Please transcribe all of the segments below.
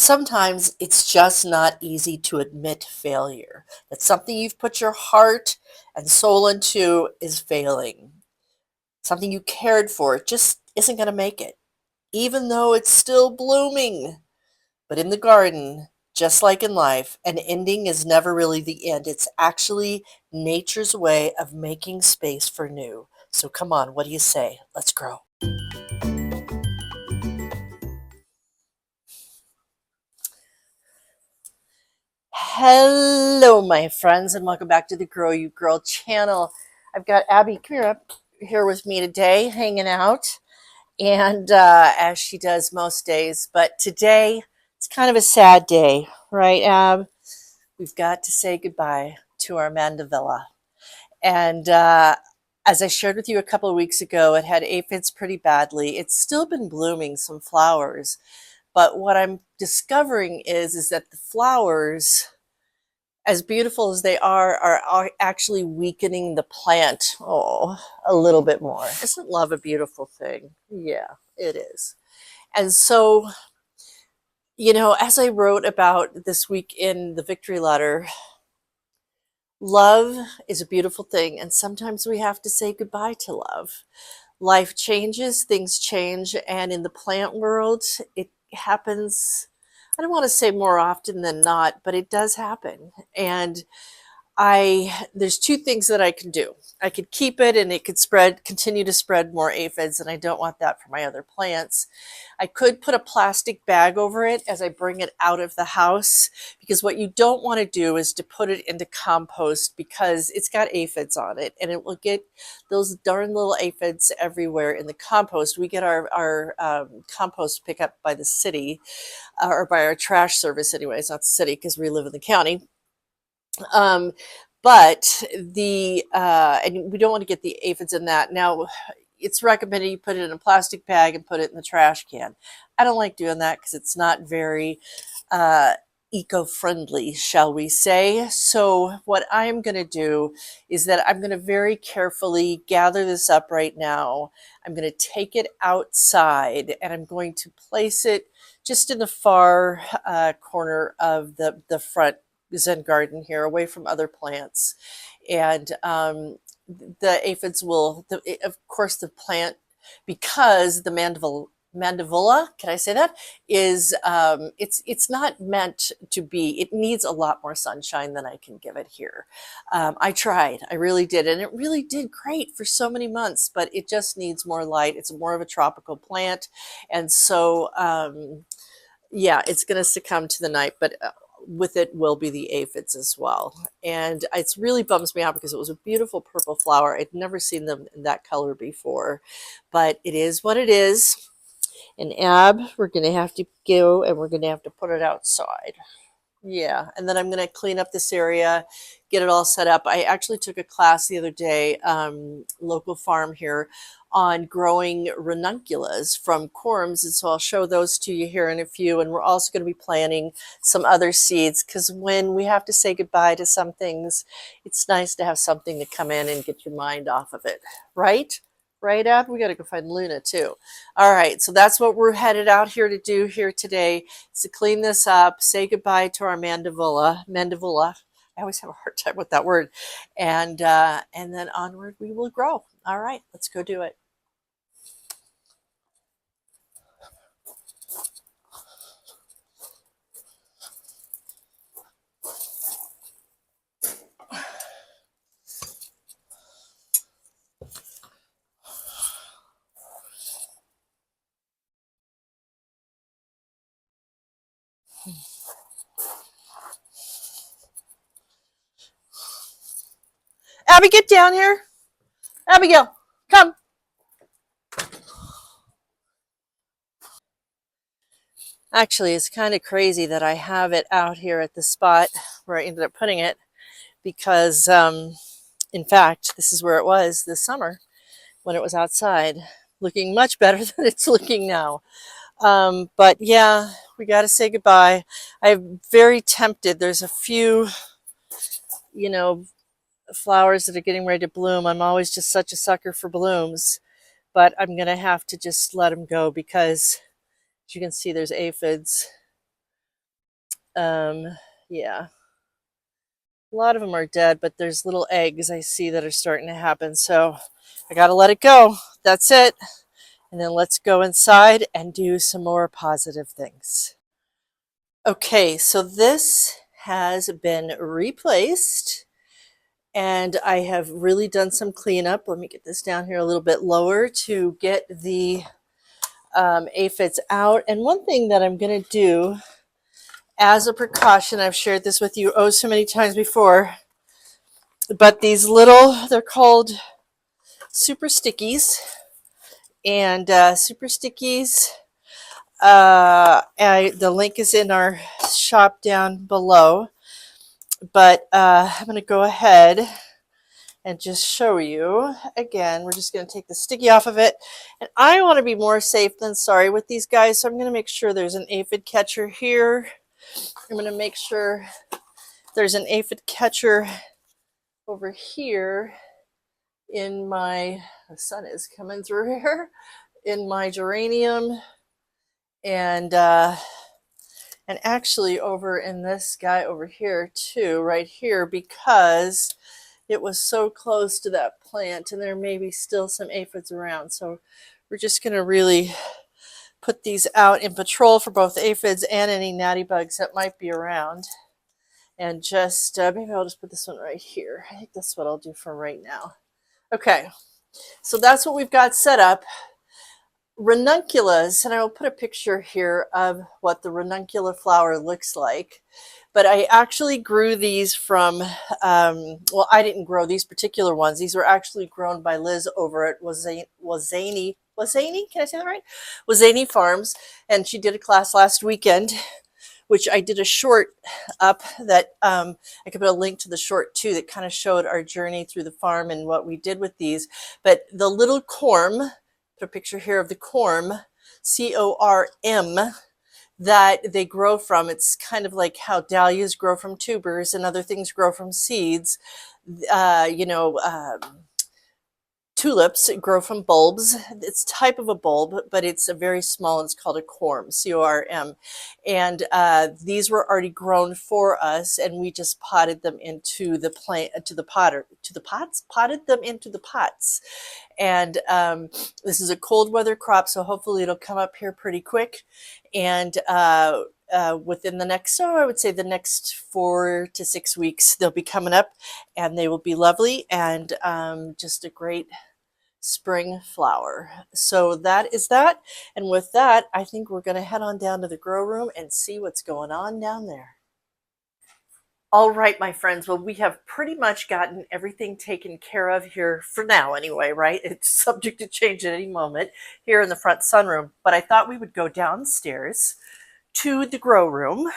Sometimes it's just not easy to admit failure. That something you've put your heart and soul into is failing. Something you cared for just isn't going to make it, even though it's still blooming. But in the garden, just like in life, an ending is never really the end. It's actually nature's way of making space for new. So come on, what do you say? Let's grow. Hello, my friends, and welcome back to the Grow You Girl channel. I've got Abby come up here with me today, hanging out, and as she does most days. But today, it's kind of a sad day, right, Ab? We've got to say goodbye to our mandevilla. And as I shared with you a couple of weeks ago, it had aphids pretty badly. It's still been blooming some flowers, but what I'm discovering is that the flowers, as beautiful as they are actually weakening the plant a little bit more. Isn't love a beautiful thing? Yeah, it is. And so, as I wrote about this week in the victory letter, love is a beautiful thing, and sometimes we have to say goodbye to love. Life changes, things change, and in the plant world, it happens. I don't want to say more often than not, but it does happen. And there's two things that I can do. I could keep it and it could continue to spread more aphids, and I don't want that for my other plants. I could put a plastic bag over it as I bring it out of the house, because what you don't want to do is to put it into compost, because it's got aphids on it and it will get those darn little aphids everywhere in the compost. We get our compost pickup by the city, or by our trash service anyways, not the city because we live in the county. Um, but the and we don't want to get the aphids in that. Now, it's recommended you put it in a plastic bag and put it in the trash can. I don't like doing that because it's not very uh, eco-friendly, shall we say. So what I'm going to do is that I'm going to very carefully gather this up right now. I'm going to take it outside and I'm going to place it just in the far corner of the front Zen garden here, away from other plants. And the aphids will, of course, the plant, because the mandevilla, can I say that, is it's not meant to be, it needs a lot more sunshine than I can give it here. I tried, I really did, and it really did great for so many months, but it just needs more light. It's more of a tropical plant, and so yeah, it's going to succumb to the night, but with it will be the aphids as well. And it's really bums me out because it was a beautiful purple flower. I'd never seen them in that color before, but it is what it is. And Ab, we're going to have to go and we're going to have to put it outside. Yeah, and then I'm going to clean up this area, get it all set up. I actually took a class the other day, local farm here, on growing ranunculus from corms, and so I'll show those to you here in a few. And we're also going to be planting some other seeds, because when we have to say goodbye to some things, it's nice to have something to come in and get your mind off of it, right? Right, Ab? We got to go find Luna too. All right, so that's what we're headed out here to do here today, is to clean this up, say goodbye to our mandevilla. I always have a hard time with that word. And then onward we will grow. All right, let's go do it. Abby, get down here. Abigail, come. Actually, it's kind of crazy that I have it out here at the spot where I ended up putting it, because, in fact, this is where it was this summer when it was outside, looking much better than it's looking now. But yeah, we got to say goodbye. I'm very tempted. There's a few, you know, flowers that are getting ready to bloom. I'm always just such a sucker for blooms, but I'm going to have to just let them go because, as you can see, there's aphids Yeah, a lot of them are dead, but there's little eggs I see that are starting to happen. So I got to let it go. That's it. And then let's go inside and do some more positive things. Okay, so this has been replaced and I have really done some cleanup. Let me get this down here a little bit lower to get the aphids out. And one thing that I'm going to do as a precaution, I've shared this with you oh so many times before, but these little, they're called super stickies. And super stickies, the link is in our shop down below. But I'm going to go ahead and just show you again. We're just going to take the sticky off of it, and I want to be more safe than sorry with these guys, so I'm going to make sure there's an aphid catcher here. I'm going to make sure there's an aphid catcher over here in my, the sun is coming through here, in my geranium, and actually over in this guy over here too, right here, because it was so close to that plant and there may be still some aphids around. So we're just going to really put these out in patrol for both aphids and any natty bugs that might be around. And just, maybe I'll just put this one right here. I think that's what I'll do for right now. Okay, so that's what we've got set up. Ranunculus, and I will put a picture here of what the ranuncula flower looks like. But I actually grew these from, well, I didn't grow these particular ones. These were actually grown by Liz over at Wazani, can I say that right? Wazani Farms. And she did a class last weekend, which I did a short up that I could put a link to the short too, that kind of showed our journey through the farm and what we did with these. But the little corm, put a picture here of the corm, C-O-R-M, that they grow from. It's kind of like how dahlias grow from tubers and other things grow from seeds. Tulips grow from bulbs. It's a type of a bulb, but it's a very small, and it's called a corm, C-O-R-M. And these were already grown for us, and we just potted them into the plant, potted them into the pots. And this is a cold weather crop, so hopefully it'll come up here pretty quick. And within the next, I would say the next 4 to 6 weeks, they'll be coming up, and they will be lovely and just a great spring flower. So that is that. And with that, I think we're going to head on down to the grow room and see what's going on down there. All right, my friends. Well, we have pretty much gotten everything taken care of here for now anyway, right? It's subject to change at any moment here in the front sunroom. But I thought we would go downstairs to the grow room,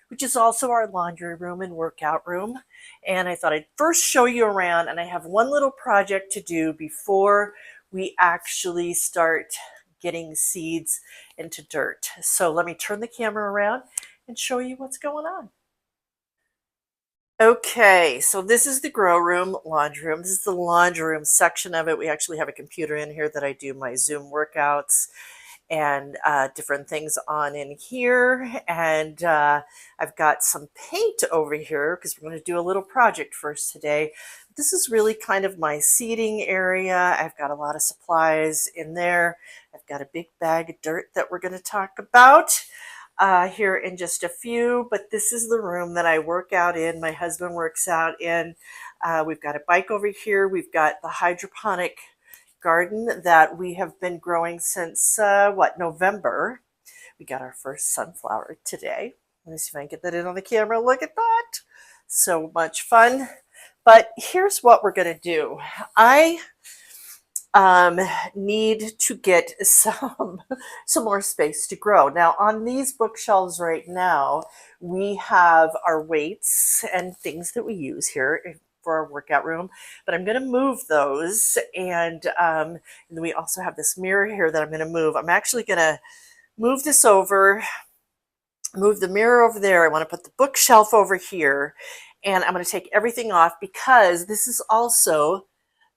which is also our laundry room and workout room. And I thought I'd first show you around, and I have one little project to do before we actually start getting seeds into dirt. So let me turn the camera around and show you what's going on. Okay, so this is the grow room, laundry room. This is the laundry room section of it. We actually have a computer in here that I do my Zoom workouts and different things on in here. And I've got some paint over here because we're going to do a little project first today. This is really kind of my seating area. I've got a lot of supplies in there. I've got a big bag of dirt that we're going to talk about here in just a few, but this is the room that I work out in. My husband works out in. We've got a bike over here. We've got the hydroponic garden that we have been growing since November. We got our first sunflower today. Let me see if I can get that in on the camera. Look at that. So much fun. But here's what we're going to do. I need to get some more space to grow. Now on these bookshelves right now, we have our weights and things that we use here for our workout room, but I'm going to move those. And then we also have this mirror here that I'm going to move. I'm actually going to move this over, move the mirror over there. I want to put the bookshelf over here, and I'm going to take everything off because this is also,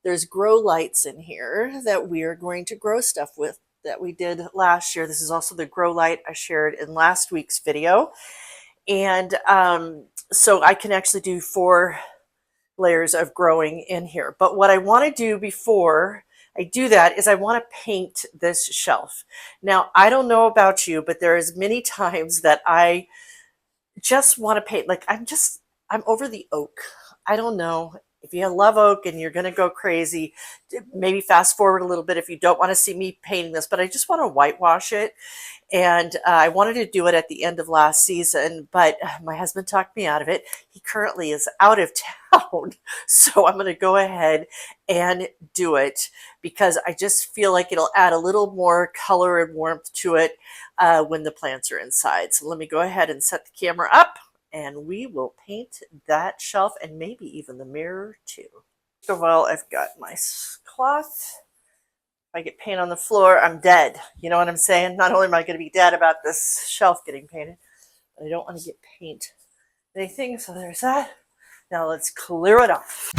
there's grow lights in here that we are going to grow stuff with that we did last year. This is also the grow light I shared in last week's video. And so I can actually do 4 layers of growing in here. But what I want to do before I do that is I want to paint this shelf. Now, I don't know about you, but there is many times that I just want to paint. Like I'm over the oak. I don't know. If you love oak and you're going to go crazy, maybe fast forward a little bit if you don't want to see me painting this, but I just want to whitewash it. And I wanted to do it at the end of last season, but my husband talked me out of it. He currently is out of town. So I'm going to go ahead and do it because I just feel like it'll add a little more color and warmth to it when the plants are inside. So let me go ahead and set the camera up and we will paint that shelf and maybe even the mirror too. So while I've got my cloth, if I get paint on the floor, I'm dead. You know what I'm saying? Not only am I going to be dead about this shelf getting painted, but I don't want to get paint anything. So there's that. Now let's clear it off.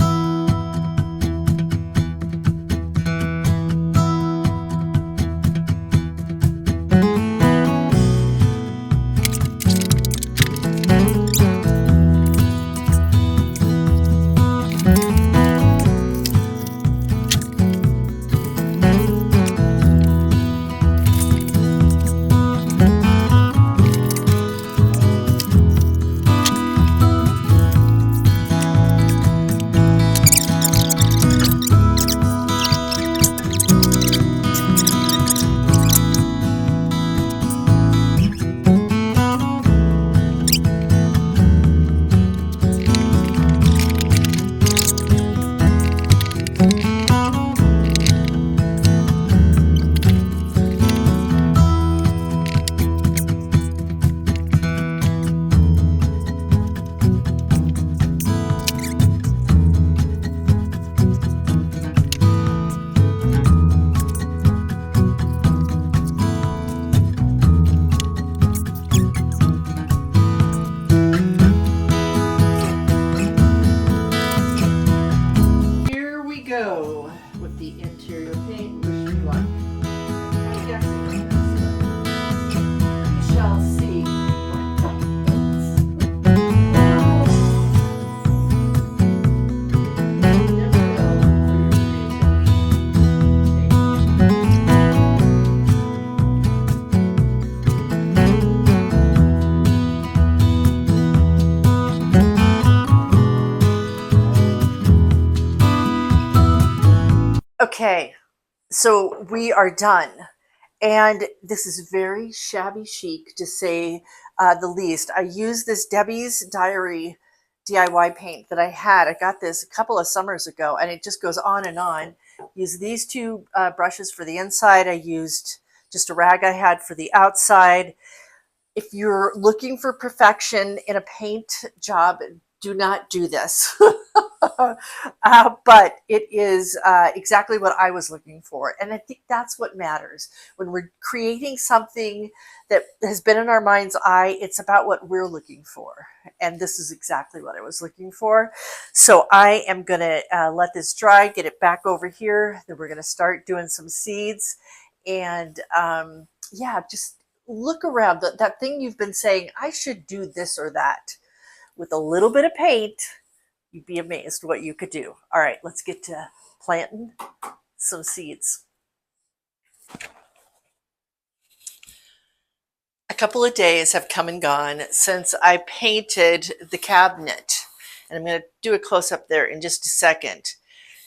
Go with the interior paint. Wish me luck. I'm guessing this, but we shall see what happens. Okay, so we are done. And this is very shabby chic to say the least. I used this Debbie's Diary DIY paint that I had. I got this a couple of summers ago and it just goes on and on. Used these 2 brushes for the inside. I used just a rag I had for the outside. If you're looking for perfection in a paint job, do not do this. But it is exactly what I was looking for. And I think that's what matters. When we're creating something that has been in our mind's eye, it's about what we're looking for. And this is exactly what I was looking for. So I am going to let this dry, get it back over here. Then we're going to start doing some seeds. And yeah, just look around. That thing you've been saying, I should do this or that. With a little bit of paint, you'd be amazed what you could do. All right, let's get to planting some seeds. A couple of days have come and gone since I painted the cabinet. And I'm going to do a close-up there in just a second.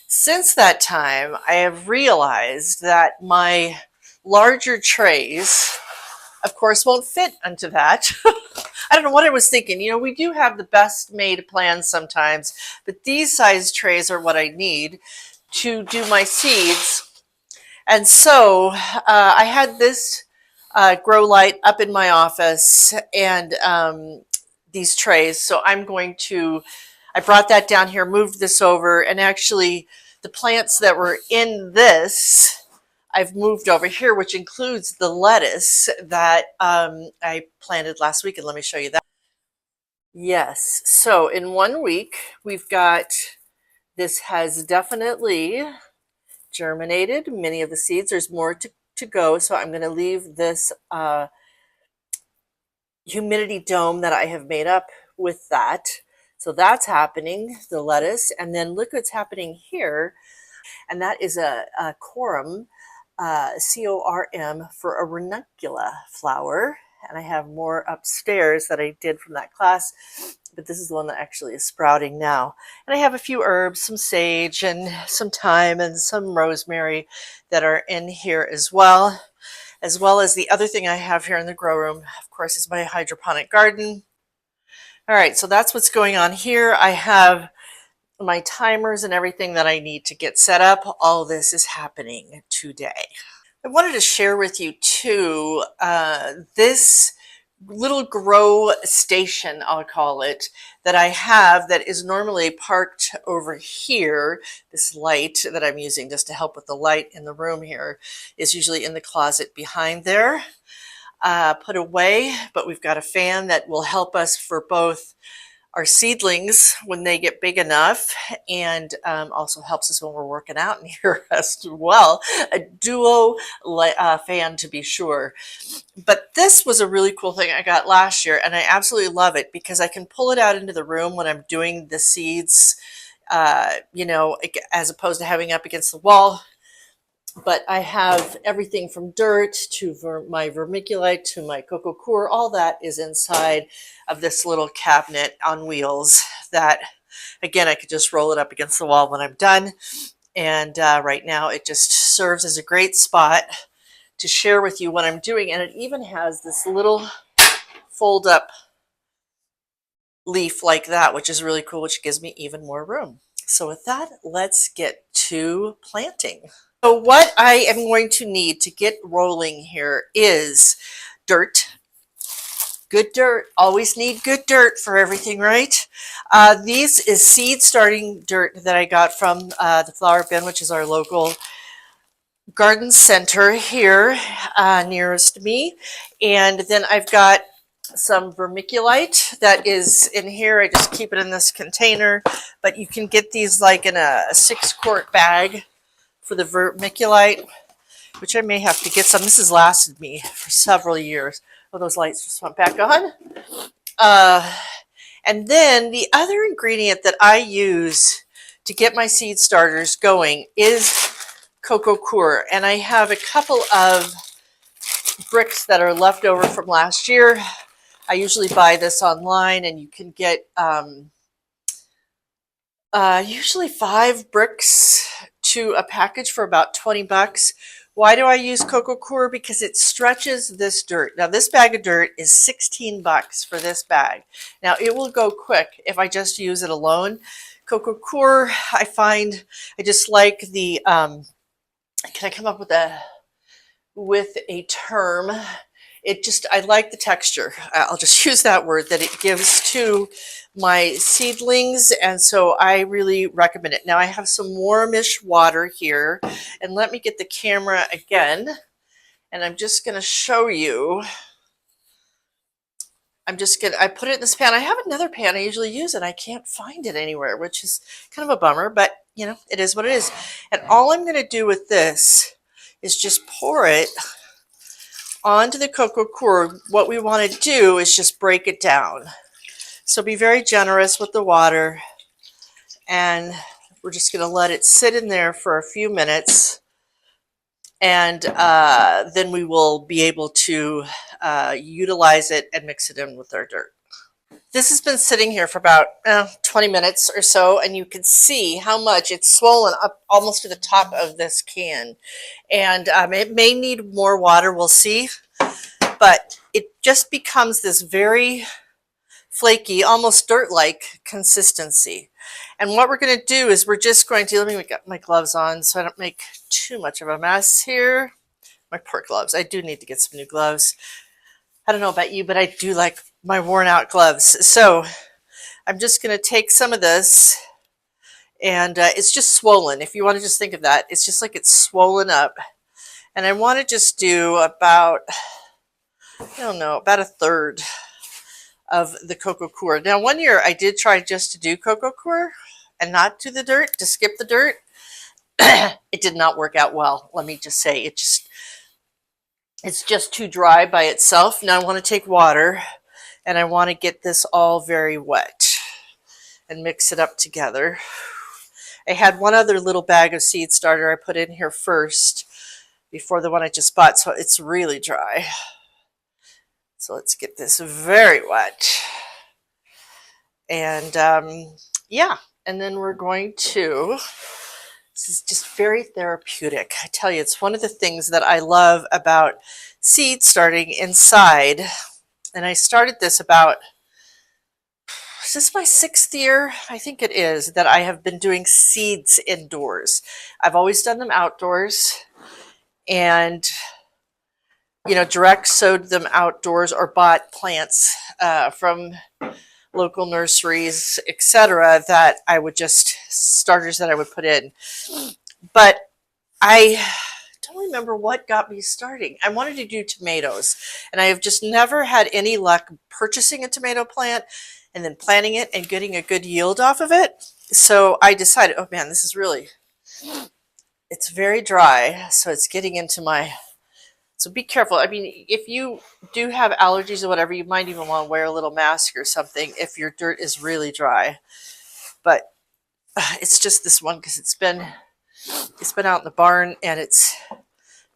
Since that time, I have realized that my larger trays, of course, won't fit into that. I don't know what I was thinking. You know, we do have the best made plans sometimes, but these size trays are what I need to do my seeds. And so I had this grow light up in my office and these trays. So I'm going to, I brought that down here, moved this over, and actually the plants that were in this, I've moved over here, which includes the lettuce that I planted last week. And let me show you that. Yes, so in 1 week, we've got, this has definitely germinated, many of the seeds. There's more to go, so I'm going to leave this humidity dome that I have made up with that. So that's happening, the lettuce. And then look what's happening here. And that is a corum, C-O-R-M, for a ranunculus flower. And I have more upstairs that I did from that class, but this is the one that actually is sprouting now. And I have a few herbs, some sage and some thyme and some rosemary that are in here as well as the other thing I have here in the grow room, of course, is my hydroponic garden. All right, so that's what's going on here. I have my timers and everything that I need to get set up. All this is happening today. I wanted to share with you too, this little grow station, I'll call it, that I have that is normally parked over here. This light that I'm using just to help with the light in the room here is usually in the closet behind there, put away, but we've got a fan that will help us for both our seedlings when they get big enough, and also helps us when we're working out in here as well. A duo fan, to be sure. But this was a really cool thing I got last year, and I absolutely love it because I can pull it out into the room when I'm doing the seeds, you know, as opposed to having it up against the wall. But I have everything from dirt to my vermiculite to my coco coir. All that is inside of this little cabinet on wheels that, again, I could just roll it up against the wall when I'm done. And right now it just serves as a great spot to share with you what I'm doing. And it even has this little fold up leaf like that, which is really cool, which gives me even more room. So with that, let's get to planting. So what I am going to need to get rolling here is dirt. Good dirt. Always need good dirt for everything, right? These is seed starting dirt that I got from the Flower Bin, which is our local garden center here nearest me. And then I've got some vermiculite that is in here. I just keep it in this container, but you can get these like in a 6-quart bag for the vermiculite, which I may have to get some. This has lasted me for several years. Oh, those lights just went back on. And then the other ingredient that I use to get my seed starters going is coco coir. And I have a couple of bricks that are left over from last year. I usually buy this online, and you can get usually 5 bricks to a package for about 20 bucks. Why do I use coco coir? Because it stretches this dirt. Now this bag of dirt is 16 bucks for this bag. Now it will go quick if I just use it alone. Coco coir, I find, I just like the, can I come up with a term? It just, I like the texture. I'll just use that word that it gives to my seedlings, and so I really recommend it. Now I have some warmish water here, and let me get the camera again, and I'm just going to show you. I put it in this pan. I have another pan I usually use, and I can't find it anywhere, which is kind of a bummer, but you know, it is what it is. And all I'm going to do with this is just pour it onto the coco coir. What we want to do is just break it down. So be very generous with the water, and we're just going to let it sit in there for a few minutes, and then we will be able to utilize it and mix it in with our dirt. This has been sitting here for about 20 minutes or so, and you can see how much it's swollen up almost to the top of this can. And it may need more water, we'll see, but it just becomes this very flaky, almost dirt-like consistency. And what we're going to do is we're just going to, let me get my gloves on so I don't make too much of a mess here. My poor gloves. I do need to get some new gloves. I don't know about you, but I do like my worn out gloves. So I'm just going to take some of this, and it's just swollen. If you want to just think of that, it's just like it's swollen up. And I want to just do about, I don't know, about a third of the coco coir. Now, one year I did try just to do coco coir and not do the dirt, to skip the dirt. It did not work out well. Let me just say, it's just too dry by itself. Now I want to take water, and I want to get this all very wet and mix it up together. I had one other little bag of seed starter I put in here first before the one I just bought, so it's really dry. So let's get this very wet. And yeah, and then we're going to, this is just very therapeutic. I tell you, it's one of the things that I love about seed starting inside. And I started this about, is this my 6th year? I think it is, that I have been doing seeds indoors. I've always done them outdoors, and direct sowed them outdoors or bought plants from local nurseries, etc., that I would just, starters that I would put in. But I don't remember what got me starting. I wanted to do tomatoes, and I have just never had any luck purchasing a tomato plant and then planting it and getting a good yield off of it. So I decided, oh man, this is really, it's very dry, so it's getting into my, so be careful. I mean, if you do have allergies or whatever, you might even want to wear a little mask or something if your dirt is really dry. But it's just this one because it's been out in the barn and it's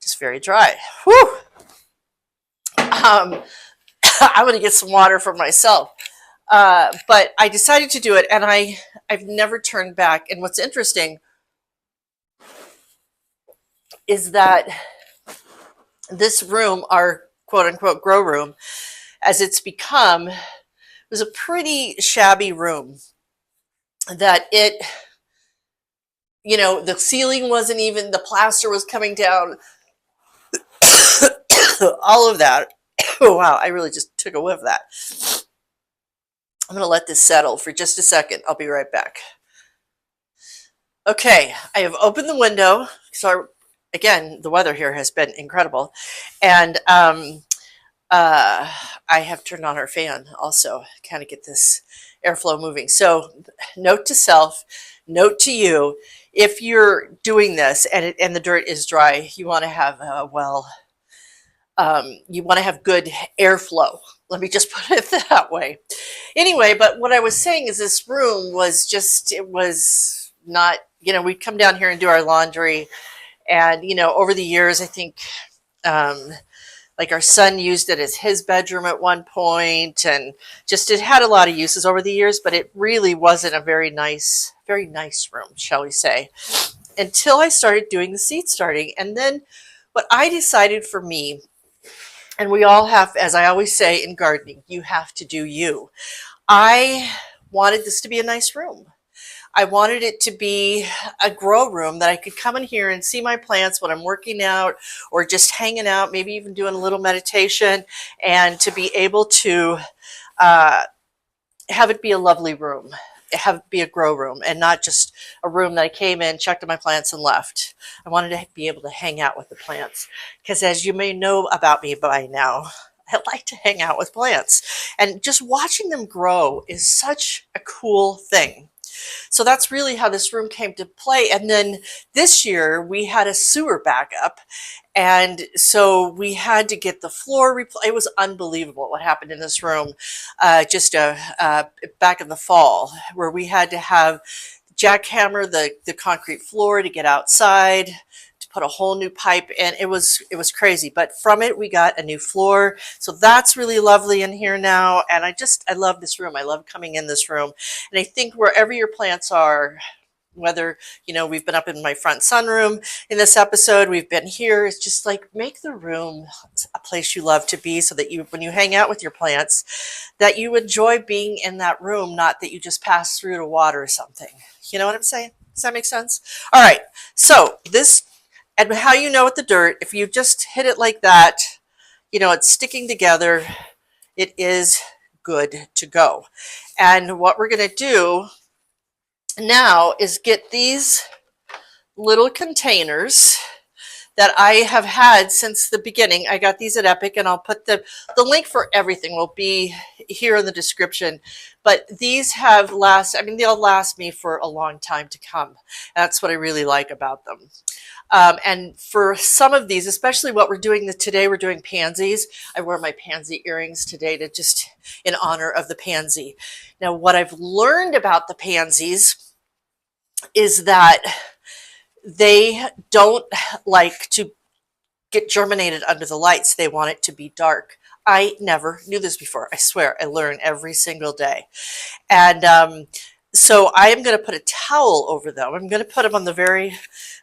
just very dry. Whew! I'm going to get some water for myself. But I decided to do it, and I've never turned back. And what's interesting is that this room, our quote unquote grow room, as it's become, was a pretty shabby room. That it, the ceiling wasn't even, the plaster was coming down, all of that. Oh, wow, I really just took a whiff of that. I'm going to let this settle for just a second. I'll be right back. Okay, I have opened the window. So again, the weather here has been incredible. And I have turned on our fan also, kind of get this airflow moving. So note to self, note to you, if you're doing this and the dirt is dry, you want to have you want to have good airflow. Let me just put it that way. Anyway, but what I was saying is this room was just, it was not, we'd come down here and do our laundry, and over the years, I think like our son used it as his bedroom at one point, and just, it had a lot of uses over the years, but it really wasn't a very nice room, shall we say, until I started doing the seed starting. And then what I decided for me, and we all have, as I always say in gardening, you have to do you. I wanted this to be a nice room. I wanted it to be a grow room that I could come in here and see my plants when I'm working out or just hanging out, maybe even doing a little meditation, and to be able to have it be a lovely room, have it be a grow room, and not just a room that I came in, checked on my plants, and left. I wanted to be able to hang out with the plants, because as you may know about me by now, I like to hang out with plants, and just watching them grow is such a cool thing. So that's really how this room came to play. And then this year we had a sewer backup, and so we had to get the floor it was unbelievable what happened in this room just back in the fall, where we had to have jackhammer the concrete floor to get outside, to put a whole new pipe in. It was crazy, but from it we got a new floor, so that's really lovely in here now. And I love this room. I love coming in this room, and I think wherever your plants are, whether we've been up in my front sunroom in this episode, we've been here, it's just like, make the room a place you love to be, so that when you hang out with your plants, that you enjoy being in that room, not that you just pass through to water something. You know what I'm saying? Does that make sense? All right, so this, and how with the dirt, if you just hit it like that, it's sticking together, it is good to go. And what we're going to do now is get these little containers that I have had since the beginning. I got these at Epic, and I'll put the link for everything will be here in the description. But these have I mean, they'll last me for a long time to come. That's what I really like about them. And for some of these, especially what we're doing today, we're doing pansies. I wore my pansy earrings today to just in honor of the pansy. Now, what I've learned about the pansies is that they don't like to get germinated under the lights. They want it to be dark. I never knew this before. I swear, I learn every single day. And so I am going to put a towel over them. I'm going to put them on the very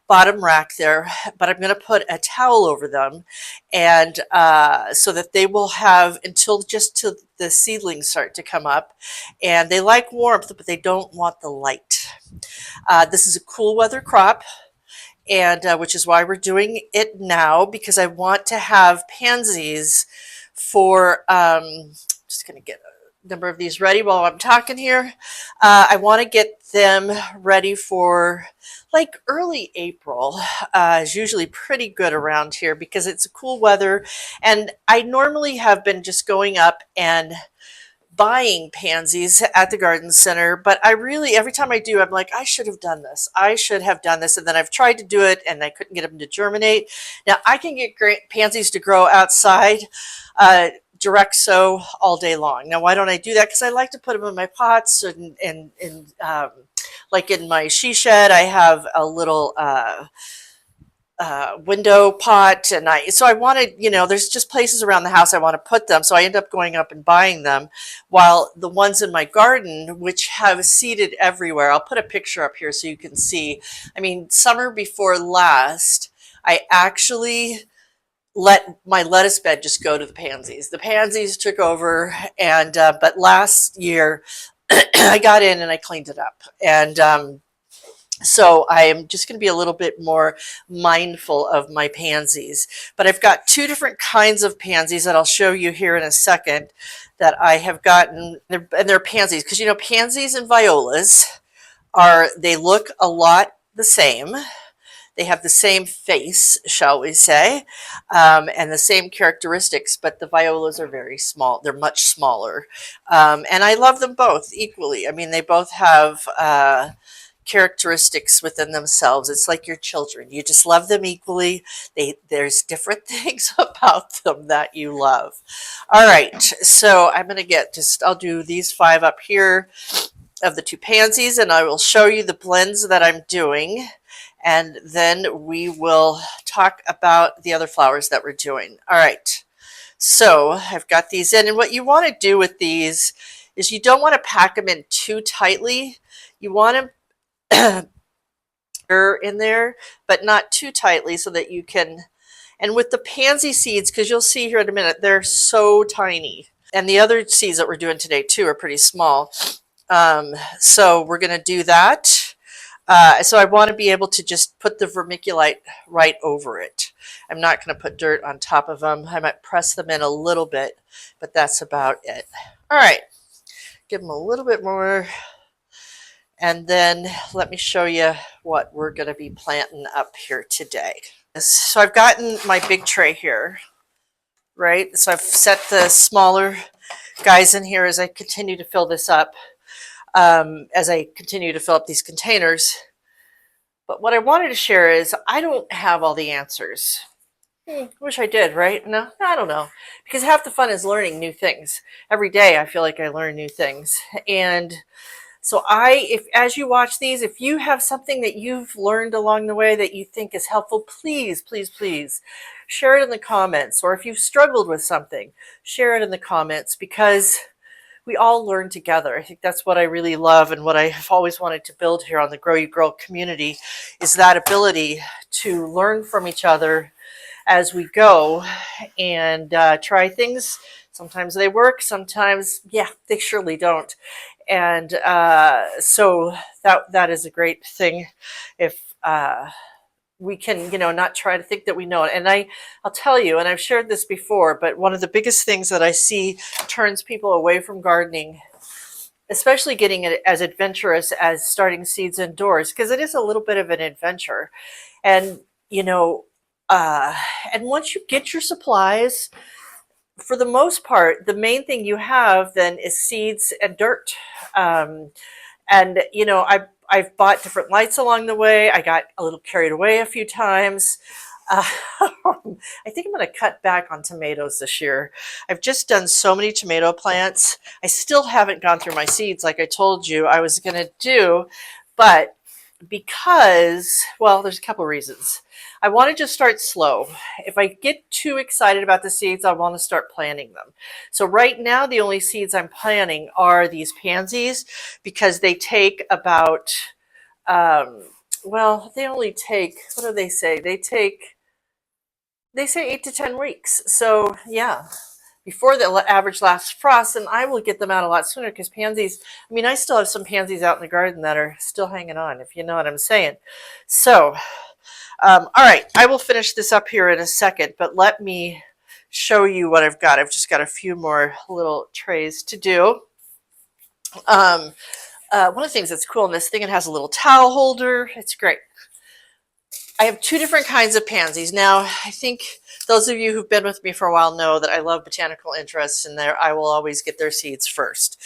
bottom rack there, but I'm going to put a towel over them, and so that they will have until the seedlings start to come up. And they like warmth, but they don't want the light. This is a cool weather crop, and which is why we're doing it now, because I want to have pansies for just going to get a number of these ready while I'm talking here. I want to get them ready for like early April. Is usually pretty good around here because it's a cool weather, and I normally have been just going up and buying pansies at the garden center, but I really, every time I do, I'm like, I should have done this. I should have done this. And then I've tried to do it and I couldn't get them to germinate. Now I can get great pansies to grow outside, direct sow all day long. Now, why don't I do that? Because I like to put them in my pots and like in my she shed, I have a little window pot, and so I wanted, there's just places around the house I want to put them, so I end up going up and buying them, while the ones in my garden, which have seeded everywhere, I'll put a picture up here so you can see. I mean, summer before last, I actually let my lettuce bed just go to the pansies. The pansies took over, and but last year I got in and I cleaned it up, and so I am just going to be a little bit more mindful of my pansies. But I've got two different kinds of pansies that I'll show you here in a second that I have gotten, and they're pansies, because pansies and violas they look a lot the same. They have the same face, shall we say, and the same characteristics, but the violas are very small. They're much smaller. And I love them both equally. I mean, they both have characteristics within themselves. It's like your children. You just love them equally. There's different things about them that you love. All right, so I'm going to I'll do these 5 up here of the 2 pansies, and I will show you the blends that I'm doing, and then we will talk about the other flowers that we're doing. All right, so I've got these in, and what you want to do with these is you don't want to pack them in too tightly. You want to in there, but not too tightly, so that you can, and with the pansy seeds, because you'll see here in a minute, they're so tiny, and the other seeds that we're doing today too are pretty small. So we're going to do that. So I want to be able to just put the vermiculite right over it. I'm not going to put dirt on top of them. I might press them in a little bit, but that's about it. All right, give them a little bit more. And then let me show you what we're going to be planting up here today. So I've gotten my big tray here, right? So I've set the smaller guys in here as I continue to fill this up, as I continue to fill up these containers. But what I wanted to share is I don't have all the answers. Wish I did, right? No, I don't know. Because half the fun is learning new things. Every day I feel like I learn new things. And so as you watch these, if you have something that you've learned along the way that you think is helpful, please, please, please share it in the comments. Or if you've struggled with something, share it in the comments, because we all learn together. I think that's what I really love, and what I've always wanted to build here on the Grow You Girl community is that ability to learn from each other as we go and try things. Sometimes they work, sometimes, yeah, they surely don't. And so that is a great thing if we can, not try to think that we know it. And I'll tell you, and I've shared this before, but one of the biggest things that I see turns people away from gardening, especially getting it as adventurous as starting seeds indoors, because it is a little bit of an adventure. And, Uh, and once you get your supplies, for the most part, the main thing you have then is seeds and dirt. Um, and I've bought different lights along the way. I got a little carried away a few times. Uh, I think I'm going to cut back on tomatoes this year. I've just done so many tomato plants. I still haven't gone through my seeds like I told you I was going to do, but because, well, there's a couple reasons. I want to just start slow. If I get too excited about the seeds, I want to start planting them. So right now, the only seeds I'm planting are these pansies because they take about, um, well, they only take, what do they say? They say 8 to 10 weeks. So yeah, before the average last frost, and I will get them out a lot sooner because pansies, I mean, I still have some pansies out in the garden that are still hanging on, if you know what I'm saying. So, all right, I will finish this up here in a second, but let me show you what I've got. I've just got a few more little trays to do. Um, one of the things that's cool in this thing, it has a little towel holder. It's great. I have two different kinds of pansies. Now, I think those of you who've been with me for a while know that I love botanical interests, and there I will always get their seeds first.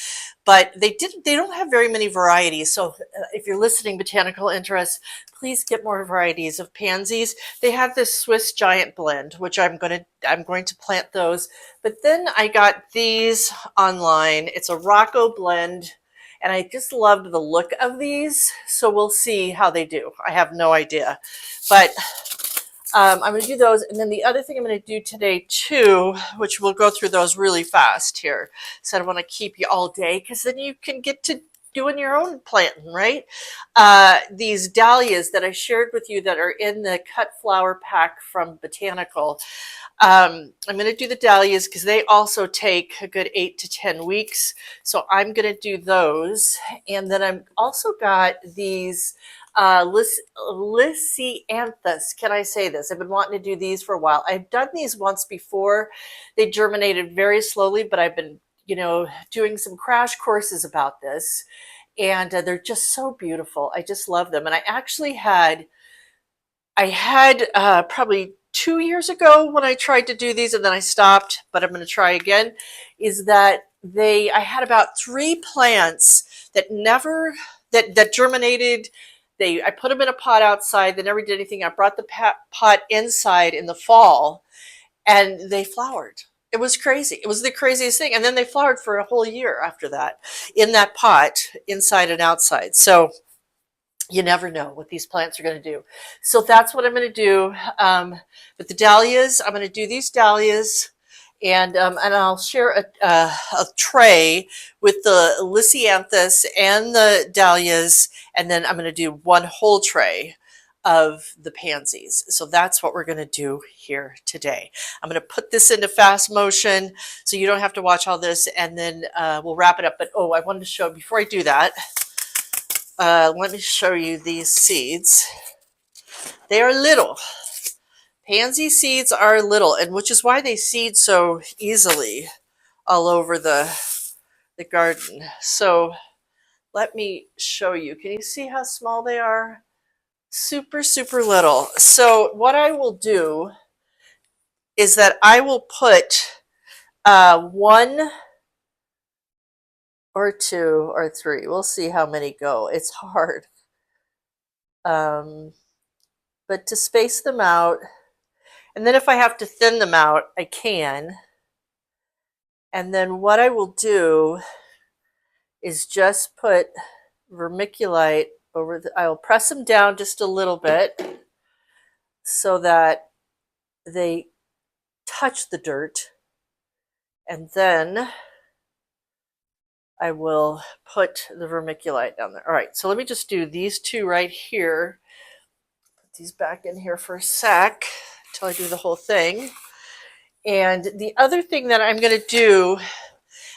But they don't have very many varieties. So if you're listening, botanical interests, please get more varieties of pansies. They have this Swiss giant blend, which I'm going to plant those. But then I got these online. It's a Rocco blend. And I just loved the look of these. So we'll see how they do. I have no idea. But I'm going to do those. And then the other thing I'm going to do today too, which we'll go through those really fast here. So I don't want to keep you all day because then you can get to doing your own planting, right? These dahlias that I shared with you that are in the cut flower pack from Botanical. I'm going to do the dahlias because they also take a good 8 to 10 weeks. So I'm going to do those. And then I've also got these Lysianthus. Can I say this? I've been wanting to do these for a while. I've done these once before. They germinated very slowly, but I've been, doing some crash courses about this. And they're just so beautiful. I just love them. And I had probably 2 years ago when I tried to do these and then I stopped, but I'm going to try again, is that I had about 3 plants that never, that germinated. I put them in a pot outside. They never did anything. I brought the pot inside in the fall and they flowered. It was crazy. It was the craziest thing. And then they flowered for a whole year after that in that pot, inside and outside. So you never know what these plants are going to do. So that's what I'm going to do. With the dahlias, I'm going to do these dahlias, and I'll share a tray with the Lysianthus and the dahlias, and then I'm going to do one whole tray of the pansies. So that's what we're going to do here today. I'm going to put this into fast motion so you don't have to watch all this, and then we'll wrap it up. But I wanted to show, before I do that, let me show you these seeds. They are little. Pansy seeds are little, and which is why they seed so easily all over the garden. So let me show you. Can you see how small they are? Super, super little. So what I will do is that I will put 1 or 2 or 3. We'll see how many go. It's hard. But to space them out, and then if I have to thin them out, I can. And then what I will do is just put vermiculite over I'll press them down just a little bit so that they touch the dirt. And then I will put the vermiculite down there. All right, so let me just do these 2 right here. Put these back in here for a sec until I do the whole thing. And the other thing that I'm going to do,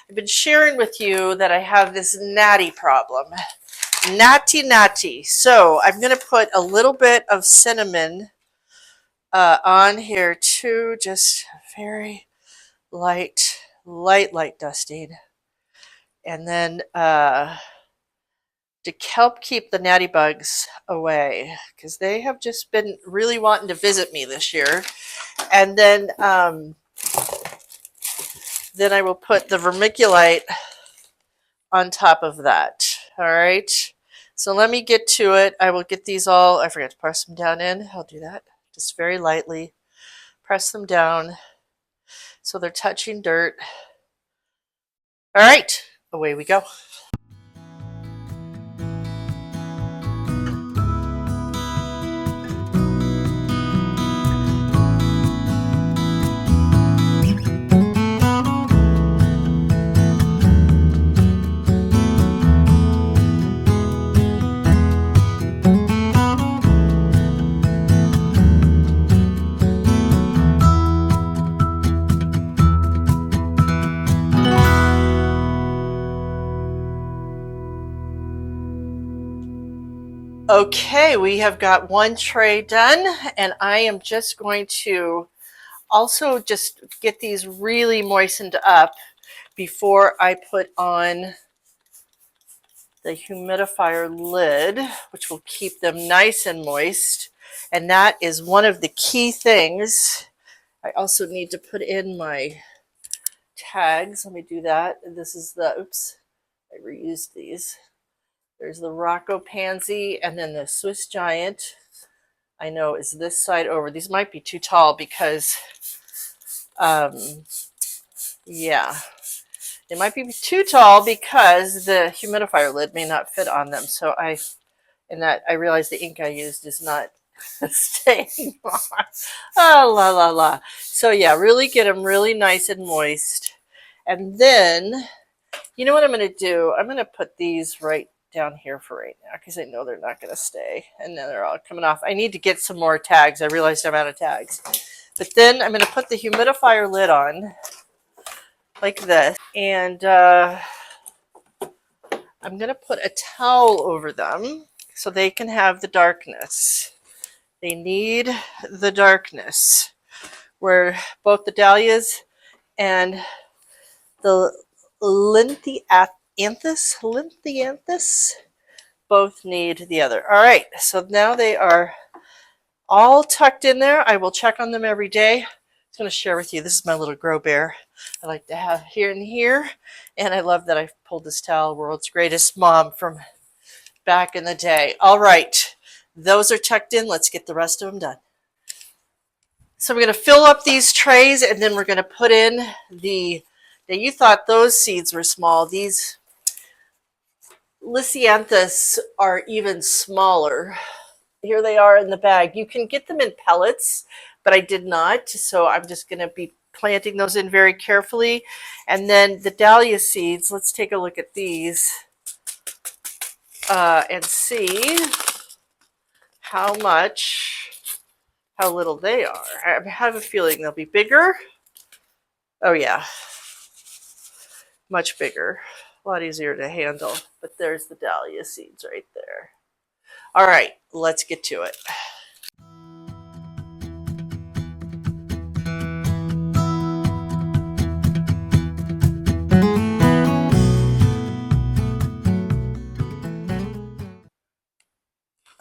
I've been sharing with you that I have this gnatty problem. Natty. So I'm going to put a little bit of cinnamon on here too, just very light dusting. And then to help keep the natty bugs away, because they have just been really wanting to visit me this year. And then I will put the vermiculite on top of that. All right. So let me get to it. I will get these all, I forgot to press them down in. I'll do that just very lightly. Press them down so they're touching dirt. All right, away we go. Okay, we have got one tray done, and I am just going to also just get these really moistened up before I put on the humidifier lid, which will keep them nice and moist. And that is one of the key things. I also need to put in my tags. Let me do that. This is the, oops, I reused these. There's the Rocco Pansy, and then the Swiss Giant, I know, is this side over. These might be too tall because, yeah, they might be too tall because the humidifier lid may not fit on them. So I realize the ink I used is not staying on. Oh, la, la, la. So yeah, really get them really nice and moist. And then, you know what I'm going to do? I'm going to put these right down here for right now because I know they're not going to stay, and then they're all coming off. I need to get some more tags. I realized I'm out of tags. But then I'm going to put the humidifier lid on like this, and I'm going to put a towel over them so they can have the darkness. They need the darkness, where both the dahlias and the Linthianthus both need the other. All right, so now they are all tucked in there. I will check on them every day. I'm going to share with you, this is my little grow bear I like to have here and here. And I love that I pulled this towel, World's Greatest Mom, from back in the day. All right, those are tucked in. Let's get the rest of them done. So we're going to fill up these trays, and then we're going to put in the, now you thought those seeds were small. These Lisianthus are even smaller. Here they are in the bag. You can get them in pellets, but I did not. So I'm just going to be planting those in very carefully. And then the dahlia seeds, let's take a look at these and see how little they are. I have a feeling they'll be bigger. Oh yeah, much bigger, a lot easier to handle. But there's the dahlia seeds right there. All right, let's get to it.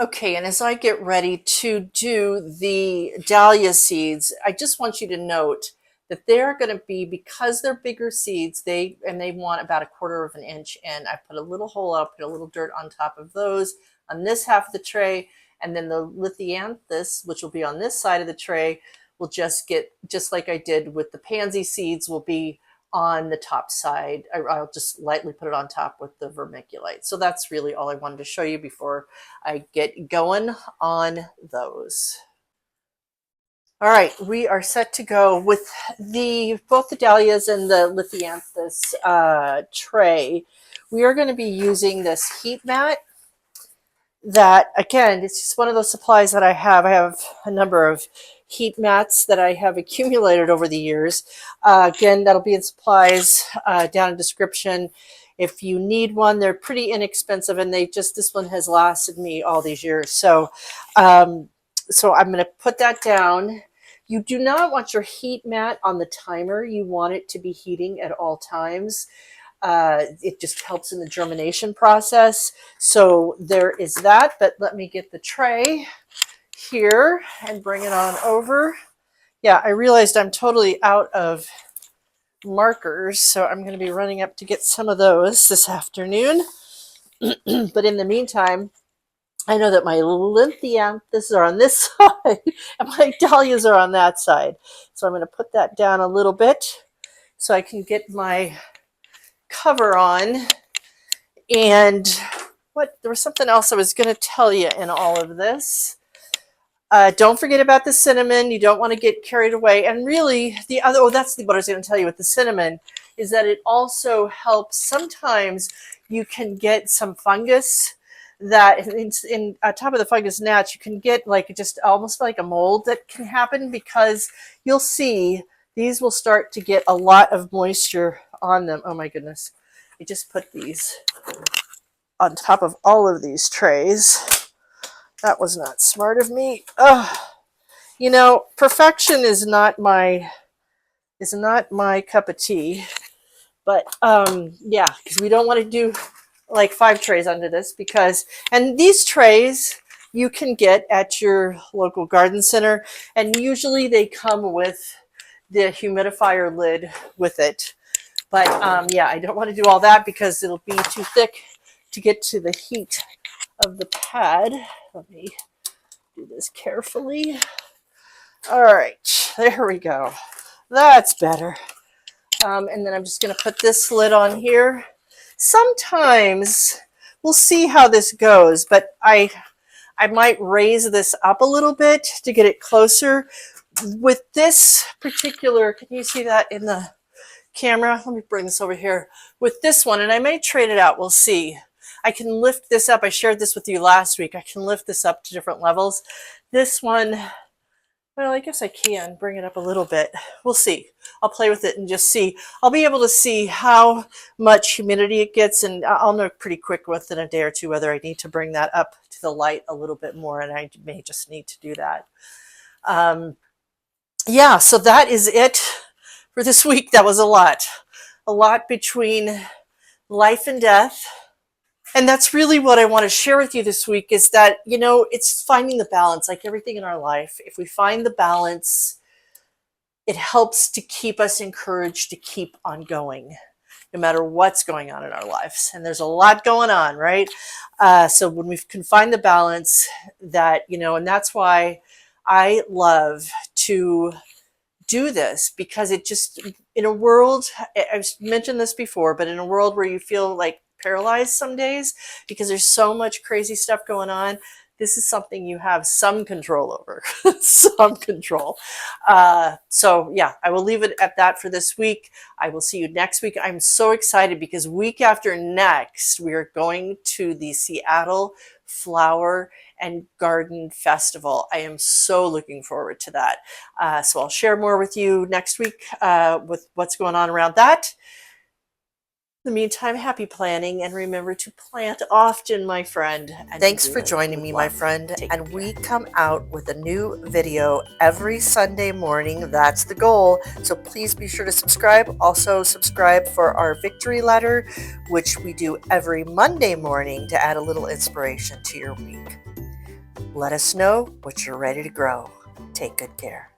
Okay, and as I get ready to do the dahlia seeds, I just want you to note that they're going to be, because they're bigger seeds, they want about 1/4 of an inch, and I put a little hole up, put a little dirt on top of those on this half of the tray, and then the Linthianthus, which will be on this side of the tray, will just get, just like I did with the pansy seeds, will be on the top side. I'll just lightly put it on top with the vermiculite. So that's really all I wanted to show you before I get going on those. All right, we are set to go with both the dahlias and the Linthianthus tray. We are going to be using this heat mat that, again, it's just one of those supplies that I have. I have a number of heat mats that I have accumulated over the years. Again, that'll be in supplies down in description. If you need one, they're pretty inexpensive, and this one has lasted me all these years. So, so I'm going to put that down. You do not want your heat mat on the timer. You want it to be heating at all times. It just helps in the germination process. So there is that, but let me get the tray here and bring it on over. Yeah, I realized I'm totally out of markers, so I'm going to be running up to get some of those this afternoon. But in the meantime, I know that my Linthianthus are on this side and my dahlias are on that side. So I'm going to put that down a little bit so I can get my cover on. And there was something else I was going to tell you in all of this. Don't forget about the cinnamon. You don't want to get carried away. And really, that's what I was going to tell you with the cinnamon, is that it also helps. Sometimes you can get some fungus that in top of the fungus gnats, you can get like just almost like a mold that can happen, because you'll see these will start to get a lot of moisture on them. Oh my goodness. I just put these on top of all of these trays. That was not smart of me. You know, perfection is not my cup of tea. But yeah, because we don't want to do like 5 trays under this, and these trays you can get at your local garden center, and usually they come with the humidifier lid with it. But yeah, I don't want to do all that because it'll be too thick to get to the heat of the pad. Let me do this carefully. All right, there we go. That's better. And then I'm just going to put this lid on here. Sometimes we'll see how this goes, but I might raise this up a little bit to get it closer. With this particular, can you see that in the camera? Let me bring this over here. With this one, and I may trade it out, we'll see. I can lift this up. I shared this with you last week. I can lift this up to different levels. This one, well, I guess I can bring it up a little bit. We'll see. I'll play with it and just see. I'll be able to see how much humidity it gets, and I'll know pretty quick within a day or two whether I need to bring that up to the light a little bit more, and I may just need to do that. Yeah, so that is it for this week. That was a lot between life and death. And that's really what I want to share with you this week, is that, you know, it's finding the balance, like everything in our life. If we find the balance, it helps to keep us encouraged to keep on going, no matter what's going on in our lives. And there's a lot going on, right? So when we can find the balance, that, you know, and that's why I love to do this, because it just, in a world, I've mentioned this before, but in a world where you feel like paralyzed some days because there's so much crazy stuff going on, this is something you have some control over. Some control. So yeah, I will leave it at that for this week. I will see you next week. I'm so excited because week after next, we are going to the Seattle Flower and Garden Festival. I am so looking forward to that. So I'll share more with you next week with what's going on around that. In the meantime, happy planning, and remember to plant often, my friend. And thanks for joining me, my friend. And we come out with a new video every Sunday morning. That's the goal. So please be sure to subscribe. Also subscribe for our victory letter, which we do every Monday morning to add a little inspiration to your week. Let us know what you're ready to grow. Take good care.